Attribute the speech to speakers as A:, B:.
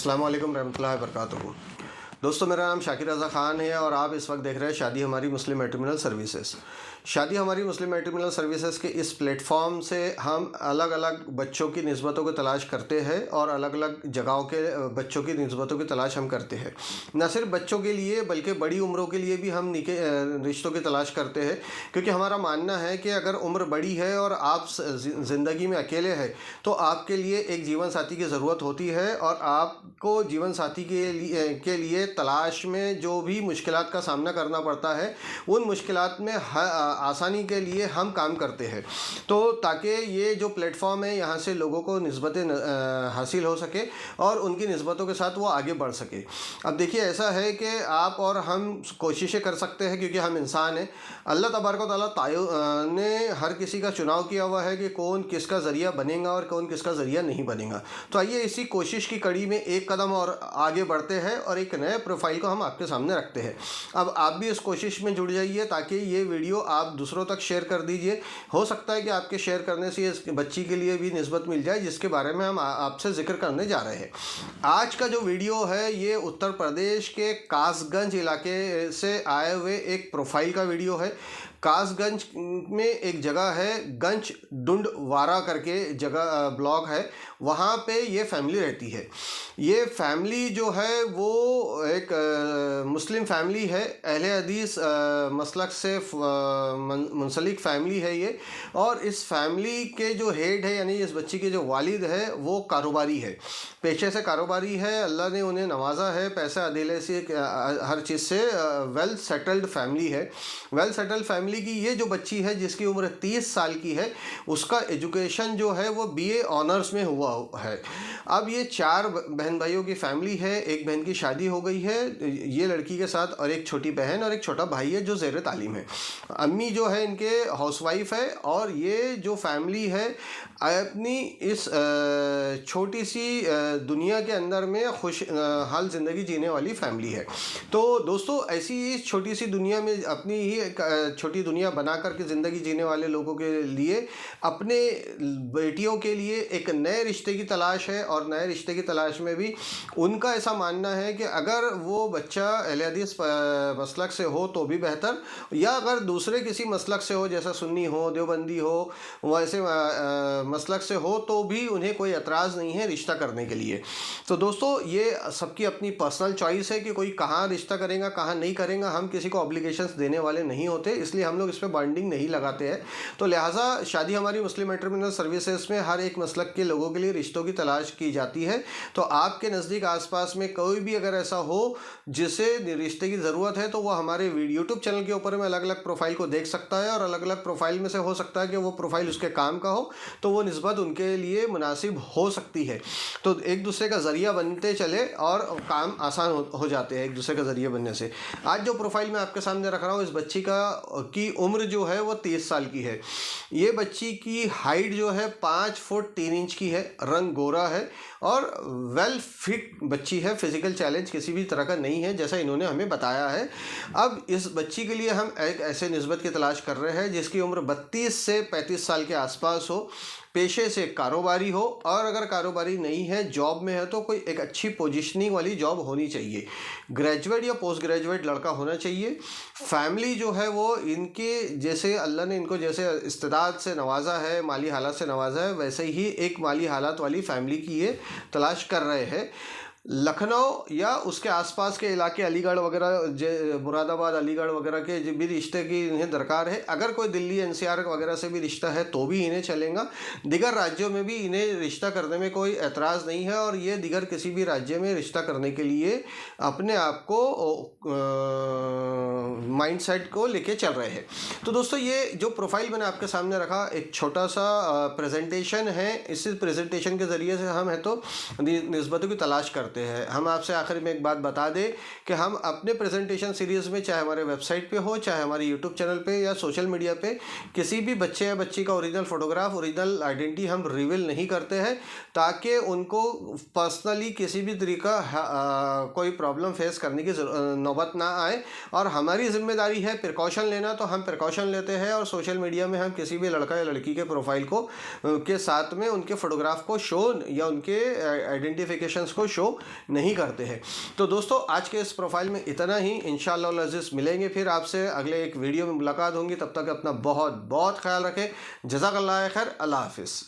A: अस्सलाम वालेकुम रहमतुल्लाहि व बरकातुहू। दोस्तों, मेरा नाम शाकिर रज़ा ख़ान है और आप इस वक्त देख रहे हैं शादी हमारी मुस्लिम मैट्रिमोनियल सर्विसेज। शादी हमारी मुस्लिम मैट्रिमोनियल सर्विसेज के इस प्लेटफॉर्म से हम अलग अलग बच्चों की निस्बतों को तलाश करते हैं और अलग अलग जगहों के बच्चों की निस्बतों की तलाश हम करते हैं। न सिर्फ बच्चों के लिए बल्कि बड़ी उम्रों के लिए भी हम रिश्तों की तलाश करते हैं, क्योंकि हमारा मानना है कि अगर उम्र बड़ी है और आप ज़िंदगी में अकेले हैं तो आपके लिए एक जीवन साथी की ज़रूरत होती है और आपको जीवन साथी के लिए तलाश में जो भी मुश्किलात का सामना करना पड़ता है उन मुश्किलात में आसानी के लिए हम काम करते हैं, तो ताकि ये जो प्लेटफॉर्म है यहाँ से लोगों को निस्बतें हासिल हो सके और उनकी निस्बतों के साथ वो आगे बढ़ सके। अब देखिए, ऐसा है कि आप और हम कोशिशें कर सकते हैं क्योंकि हम इंसान हैं। अल्लाह तबारक व तआला ने हर किसी का चुनाव किया हुआ है कि कौन किसका ज़रिया बनेगा और कौन किसका ज़रिया नहीं बनेगा। तो आइए इसी कोशिश की कड़ी में एक कदम और आगे बढ़ते हैं और एक नए प्रोफाइल को हम आपके सामने रखते हैं। अब आप भी इस कोशिश में जुड़ जाइए ताकि ये वीडियो आप दूसरों तक शेयर कर दीजिए। हो सकता है कि आपके शेयर करने से इस बच्ची के लिए भी निस्बत मिल जाए जिसके बारे में हम आपसे जिक्र करने जा रहे हैं। आज का जो वीडियो है ये उत्तर प्रदेश के कासगंज इलाके से आए हुए एक प्रोफाइल का वीडियो है। कासगंज में एक जगह है, गंज डुंडवारा करके जगह ब्लॉक है, वहाँ पे ये फैमिली रहती है। ये फैमिली जो है वो एक मुस्लिम फैमिली है, अहले हदीस मसलक से मुंसलिक फैमिली है ये। और इस फैमिली के जो हेड है यानी इस बच्ची के जो वालिद है वो कारोबारी है, पेशे से कारोबारी है। अल्लाह ने उन्हें नवाजा है पैसा अदीले से, हर चीज़ से वेल सेटल्ड फैमिली है। वेल सेटल्ड फैमिली की ये जो बच्ची है जिसकी उम्र 30 साल की है, उसका एजुकेशन जो है वो BA ऑनर्स में हुआ है। अब ये 4 बहन भाइयों की फैमिली है। एक बहन की शादी हो गई है ये लड़की के साथ, और एक छोटी बहन और एक छोटा भाई है जो ज़ेर तालीम है। अम्मी जो है इनके हाउसवाइफ है और ये जो फैमिली है अपनी इस छोटी सी दुनिया के अंदर में खुश हाल ज़िंदगी जीने वाली फैमिली है। तो दोस्तों, ऐसी इस छोटी सी दुनिया में अपनी ही एक छोटी दुनिया बना करके ज़िंदगी जीने वाले लोगों के लिए अपने बेटियों के लिए एक नए रिश्ते की तलाश है। और नए रिश्ते की तलाश में भी उनका ऐसा मानना है कि अगर वो बच्चा अहले हदीस मसलक से हो तो भी बेहतर, या अगर दूसरे किसी मसलक से हो जैसा सुन्नी हो, देवबंदी हो, वैसे मसलक से हो तो भी उन्हें कोई एतराज़ नहीं है रिश्ता करने के लिए। तो दोस्तों, ये सबकी अपनी पर्सनल चॉइस है कि कोई कहाँ रिश्ता करेगा कहाँ नहीं करेगा। हम किसी को ऑब्लिगेशंस देने वाले नहीं होते, इसलिए हम लोग इस पर बाइंडिंग नहीं लगाते हैं। तो लिहाजा शादी हमारी मुस्लिम मैट्रिमोनियल सर्विसेज में हर एक मसलक के लोगों के लिए रिश्तों की तलाश की जाती है। तो आपके नज़दीक आसपास में कोई भी अगर ऐसा हो जिसे रिश्ते की ज़रूरत है तो वो हमारे यूट्यूब चैनल के ऊपर में अलग अलग प्रोफाइल को देख सकता है, और अलग अलग प्रोफाइल में से हो सकता है कि वो प्रोफाइल उसके काम का हो तो वो निस्बत उनके लिए मुनासिब हो सकती है। तो एक दूसरे का ज़रिया बनते चले और काम आसान हो जाते हैं एक दूसरे का ज़रिया बनने से। आज जो प्रोफाइल मैं आपके सामने रख रहा हूँ, इस बच्ची की उम्र जो है वो 30 साल की है। ये बच्ची की हाइट जो है 5 फुट 3 इंच की है, रंग गोरा है और वेल फिट बच्ची है। फिज़िकल चैलेंज किसी भी तरह का नहीं है जैसा इन्होंने हमें बताया है। अब इस बच्ची के लिए हम एक ऐसे निस्बत की तलाश कर रहे हैं जिसकी उम्र 32 से 35 साल के आसपास हो, पेशे से कारोबारी हो, और अगर कारोबारी नहीं है जॉब में है तो कोई एक अच्छी पोजीशनिंग वाली जॉब होनी चाहिए। ग्रेजुएट या पोस्ट ग्रेजुएट लड़का होना चाहिए। फैमिली जो है वो इनके जैसे अल्लाह ने इनको जैसे इस्तेदाद से नवाजा है, माली हालात से नवाजा है, वैसे ही एक माली हालात वाली फैमिली की ये तलाश कर रहे हैं। लखनऊ या उसके आसपास के इलाके, अलीगढ़ वगैरह, मुरादाबाद अलीगढ़ वगैरह के जो भी रिश्ते की इन्हें दरकार है। अगर कोई दिल्ली NCR वगैरह से भी रिश्ता है तो भी इन्हें चलेगा। दिगर राज्यों में भी इन्हें रिश्ता करने में कोई एतराज़ नहीं है और ये दिगर किसी भी राज्य में रिश्ता करने के लिए अपने आप को माइंडसेट को लेके चल रहे हैं। तो दोस्तों, ये जो प्रोफाइल मैंने आपके सामने रखा एक छोटा सा प्रेजेंटेशन है। इस प्रेजेंटेशन के ज़रिए से हम है तो निस्बतों की तलाश करते हैं। हम आपसे आखिर में एक बात बता दें कि हम अपने प्रेजेंटेशन सीरीज़ में चाहे हमारे वेबसाइट पे हो, चाहे हमारे यूट्यूब चैनल पे या सोशल मीडिया पे, किसी भी बच्चे या बच्ची का ओरिजिनल फ़ोटोग्राफ, ओरिजिनल आइडेंटिटी हम रिवील नहीं करते हैं ताकि उनको पर्सनली किसी भी तरीका कोई प्रॉब्लम फेस करने की नौबत ना आए। और हमारी जिम्मेदारी है प्रिकॉशन लेना, तो हम प्रिकॉशन लेते हैं और सोशल मीडिया में हम किसी भी लड़का या लड़की के प्रोफाइल को के साथ में उनके फ़ोटोग्राफ को शो या उनके आइडेंटिफिकेशंस को शो नहीं करते हैं। तो दोस्तों आज के इस प्रोफाइल में इतना ही। इंशाअल्लाह अज़ीज़ मिलेंगे फिर आपसे अगले एक वीडियो में मुलाकात होंगी। तब तक अपना बहुत बहुत ख्याल रखें। जज़ाकल्लाह खैर। अल्लाह हाफ़िज़।